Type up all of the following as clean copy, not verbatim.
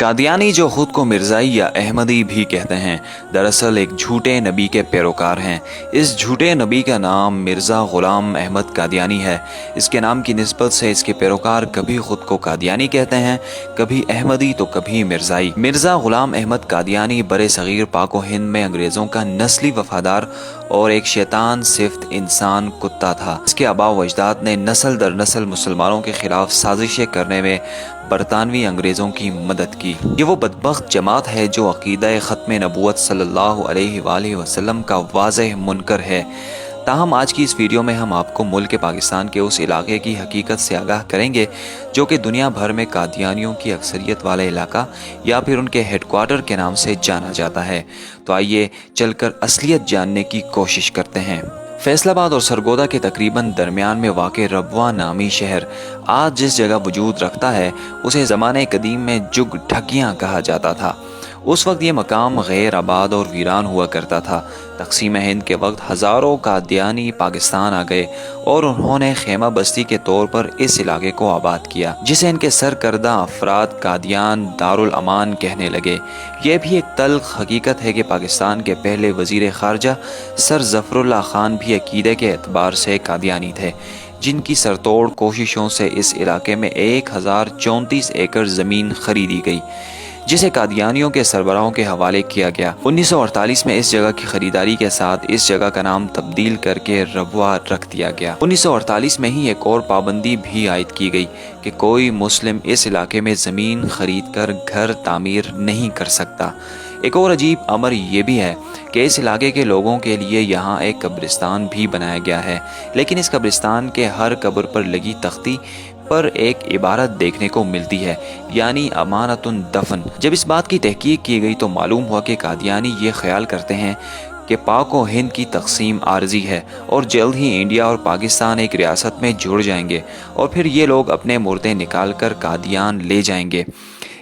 कादियानी, जो खुद को मिर्ज़ाई या अहमदी भी कहते हैं, दरअसल एक झूठे नबी के पैरोकार हैं। इस झूठे नबी का नाम मिर्ज़ा ग़ुलाम अहमद कादियानी है। इसके नाम की निस्बत से इसके पैरोकार कभी खुद को कादियानी कहते हैं, कभी अहमदी तो कभी मिर्ज़ाई। मिर्ज़ा ग़ुलाम अहमद कादियानी बरे सग़ीर पाक व हिंद में अंग्रेज़ों का नस्ली वफ़ादार और एक शैतान सिफ्त इंसान कुत्ता था। इसके आबा व अजदाद ने नस्ल दर नस्ल मुसलमानों के ख़िलाफ़ साजिशें करने में बरतानवी अंग्रेज़ों की मदद की। ये वो बदबख्त जमात है जो अक़ीदा ख़त्म नबूवत सल्लल्लाहु अलैहि वसल्लम का वाज़ेह मुनकर है। ताहम आज की इस वीडियो में हम आपको मुल्क पाकिस्तान के उस इलाके की हकीकत से आगाह करेंगे जो कि दुनिया भर में कादियानियों की अक्सरियत वाला इलाका या फिर उनके हेडक्वार्टर के नाम से जाना जाता है। तो आइए चलकर असलियत जानने की कोशिश करते हैं। फैसलाबाद और सरगोदा के तकरीबन दरमियान में वाक़े रबवा नामी शहर आज जिस जगह वजूद रखता है उसे ज़माने कदीम में जुग ढकियाँ कहा जाता था। उस वक्त ये मकाम गैर आबाद और वीरान हुआ करता था। तक़सीम हिंद के वक्त हज़ारों कादियानी पाकिस्तान आ गए और उन्होंने खेमा बस्ती के तौर पर इस इलाके को आबाद किया, जिसे इनके सरकर्दा अफराद कादियान दारुल अमान कहने लगे। ये भी एक तल्ख़ हकीकत है कि पाकिस्तान के पहले वज़ीर ख़ारजा सर ज़फ़रुल्लाह ख़ान भी अक़ीदे के एतबार से कादियानी थे, जिनकी सरतोड़ कोशिशों से इस इलाके में 1034 एकड़ ज़मीन खरीदी गई, जिसे कादियानियों के सरबराहों के हवाले किया गया। 1948 में इस जगह की खरीदारी के साथ इस जगह का नाम तब्दील करके रबवा रख दिया गया। 1948 में ही एक और पाबंदी भी आयद की गई कि कोई मुस्लिम इस इलाके में ज़मीन खरीद कर घर तामीर नहीं कर सकता। एक और अजीब अमर ये भी है कि इस इलाके के लोगों के लिए यहाँ एक कब्रिस्तान भी बनाया गया है, लेकिन इस कब्रिस्तान के हर कब्र पर लगी तख्ती पर एक इबारत देखने को मिलती है, यानी अमानतुन दफन। जब इस बात की तहकीक की गई तो मालूम हुआ कि कादियानी ये ख्याल करते हैं कि पाक व हिंद की तकसीम आर्जी है और जल्द ही इंडिया और पाकिस्तान एक रियासत में जुड़ जाएंगे और फिर ये लोग अपने मुर्दे निकाल कर कादियान ले जाएंगे।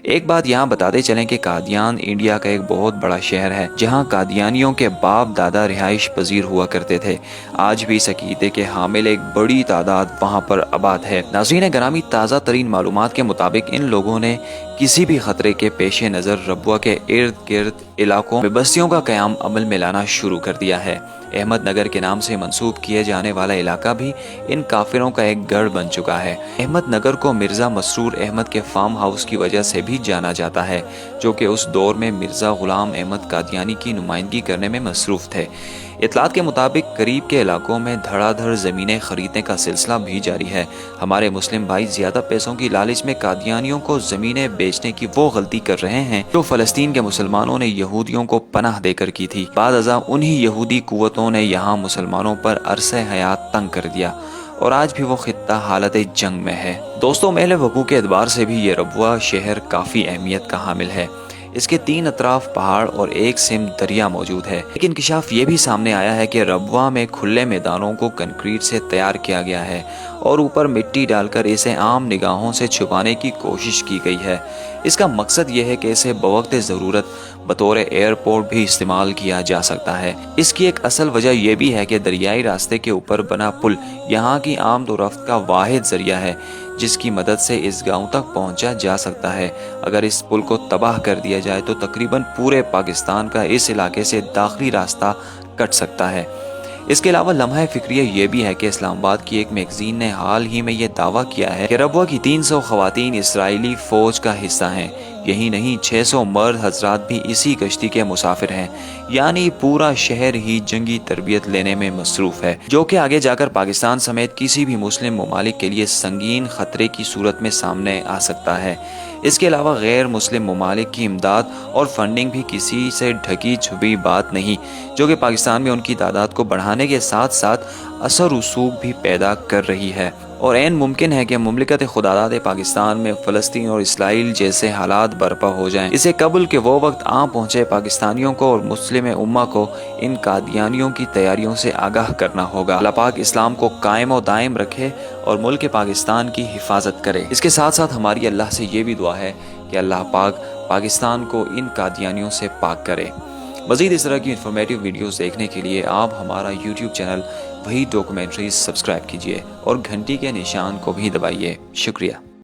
एक बात यहाँ बताते चलें कि कादियान इंडिया का एक बहुत बड़ा शहर है, जहाँ कादियानियों के बाप दादा रिहाइश पजीर हुआ करते थे। आज भी इस अक़ीदे के हामिल एक बड़ी तादाद वहाँ पर आबाद है। नाज़रीन ग्रामी, ताज़ा तरीन मालूमात के मुताबिक इन लोगों ने किसी भी खतरे के पेश नज़र रबवा के इर्द गिर्द इलाकों में बस्तियों का क़याम अमल में लाना शुरू कर दिया है। अहमद नगर के नाम से मंसूब किए जाने वाला इलाका भी इन काफिरों का एक गढ़ बन चुका है। अहमद नगर को मिर्ज़ा मसरूर अहमद के फार्म हाउस की वजह से भी जाना जाता है, जो कि उस दौर में मिर्ज़ा ग़ुलाम अहमद कादियानी की नुमाइंदगी करने में मसरूफ़ थे। इतलात के मुताबिक करीब के इलाकों में धड़ाधड़ ज़मीनें खरीदने का सिलसिला भी जारी है। हमारे मुस्लिम भाई ज़्यादा पैसों की लालच में कादियानियों को ज़मीनें बेचने की वो गलती कर रहे हैं जो फ़लस्तीन के मुसलमानों ने यहूदियों को पनाह देकर की थी। बाद अज़ा उन्हीं यहूदी कुव्वतों ने यहाँ मुसलमानों पर अरसे हयात तंग कर दिया और आज भी वो खित्ता हालत जंग में है। दोस्तों, महल वक़ूअ के एतबार से भी ये रबवा शहर काफ़ी अहमियत का हामिल है। इसके 3 अतराफ पहाड़ और एक सिम दरिया मौजूद है। एक इंकशाफ ये भी सामने आया है कि रबवा में खुले मैदानों को कंक्रीट से तैयार किया गया है और ऊपर मिट्टी डालकर इसे आम निगाहों से छुपाने की कोशिश की गई है। इसका मकसद ये है कि इसे बवक्त ज़रूरत बतौर एयरपोर्ट भी इस्तेमाल किया जा सकता है। इसकी एक असल वजह यह भी है कि दरियाई रास्ते के ऊपर बना पुल यहाँ की आमदोरफ्त का वाहिद ज़रिया है जिसकी मदद से इस गांव तक पहुंचा जा सकता है। अगर इस पुल को तबाह कर दिया जाए तो तकरीबन पूरे पाकिस्तान का इस इलाके से दाखिली रास्ता कट सकता है। इसके अलावा लम्हा फिक्रिया ये भी है कि इस्लामाबाद की एक मैगजीन ने हाल ही में ये दावा किया है कि रबवा की 300 ख़वातीन इसराइली फ़ौज का हिस्सा हैं। यही नहीं, 600 मर्द हजरात भी इसी कश्ती के मुसाफिर हैं, यानी पूरा शहर ही जंगी तरबियत लेने में मसरूफ़ है, जो कि आगे जाकर पाकिस्तान समेत किसी भी मुस्लिम ममालिक के लिए संगीन ख़तरे की सूरत में सामने आ सकता है। इसके अलावा गैर मुस्लिम ममालिक की इमदाद और फंडिंग भी किसी से ढकी छुपी बात नहीं, जो कि पाकिस्तान में उनकी तादाद को बढ़ाने के साथ साथ असर रसूख भी पैदा कर रही है। और ऐन मुमकिन है कि मुमलिकत खुदादाद पाकिस्तान में फ़लस्तीन और इसराइल जैसे हालात बर्पा हो जाएं। इसे कबल के वो वक्त आ पहुँचे पाकिस्तानियों को और मुस्लिम उम्मा को इन कादियानियों की तैयारियों से आगाह करना होगा। अल्लाह पाक इस्लाम को कायम और दायम रखे और मुल्क पाकिस्तान की हिफाजत करे। इसके साथ साथ हमारी अल्लाह से ये भी दुआ है कि अल्लाह पाक पाकिस्तान को इन कादियानियों से पाक करे। मज़ीद इस तरह की इन्फॉर्मेटिव वीडियोस देखने के लिए आप हमारा यूट्यूब चैनल वही डॉक्यूमेंट्रीज सब्सक्राइब कीजिए और घंटी के निशान को भी दबाइए। शुक्रिया।